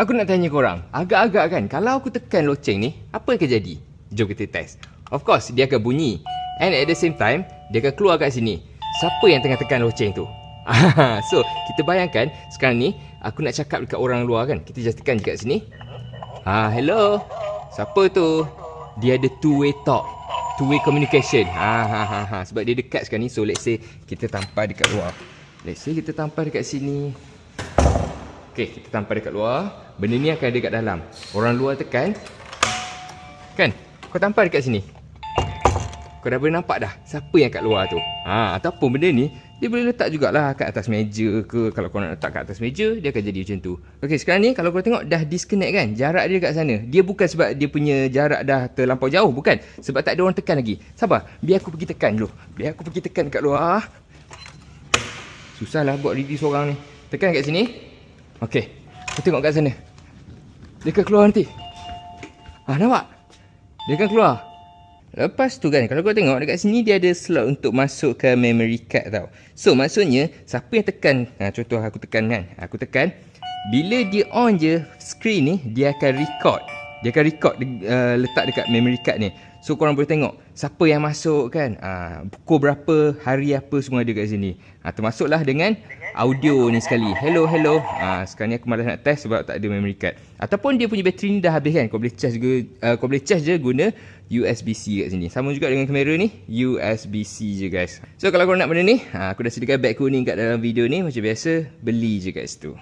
Aku nak tanya korang, agak-agak kan, kalau aku tekan loceng ni, apa akan jadi? Jom kita test. Of course, dia akan bunyi. And at the same time, dia akan keluar kat sini. Siapa yang tengah tekan loceng tu? So, kita bayangkan, sekarang ni, aku nak cakap dekat orang luar kan. Kita just tekan je kat sini. Hello? Siapa tu? Dia ada two-way talk. Two-way communication. Sebab dia dekat sekarang ni. So, let's say, kita tampar dekat luar. Let's say, kita tampar dekat sini. Okay, kita tampar dekat luar. Benda ni akan ada kat dalam. Orang luar tekan. Kan? Kau tampar dekat sini. Kau dah boleh nampak dah siapa yang kat luar tu. Ataupun benda ni dia boleh letak jugalah kat atas meja ke. Kalau kau nak letak kat atas meja, dia akan jadi macam tu. Okay, sekarang ni kalau kau tengok dah disconnect kan, jarak dia kat sana. Dia bukan sebab dia punya jarak dah terlampau jauh, bukan. Sebab tak ada orang tekan lagi. Sabar, biar aku pergi tekan dulu. Biar aku pergi tekan kat luar. Susah lah buat review seorang ni. Tekan kat sini. Okay, kau tengok kat sana. Dia akan keluar nanti. Nampak? Dia akan keluar. Lepas tu kan, kalau kau tengok dekat sini dia ada slot untuk masuk ke memory card tau. So maksudnya, siapa yang tekan, contoh aku tekan kan, aku tekan, bila dia on je screen ni, dia akan record. Dia akan record letak dekat memory card ni. So korang boleh tengok siapa yang masuk kan, pukul berapa, hari apa, semua ada kat sini. Termasuklah dengan audio ni sekali. Hello. Sekarang ni aku malas nak test sebab tak ada memory card. Ataupun dia punya bateri ni dah habis kan, kau boleh charge je guna USB-C kat sini. Sama juga dengan kamera ni, USB-C je guys. So kalau korang nak benda ni, aku dah sediakan beg kuning kat dalam video ni. Macam biasa, beli je kat situ.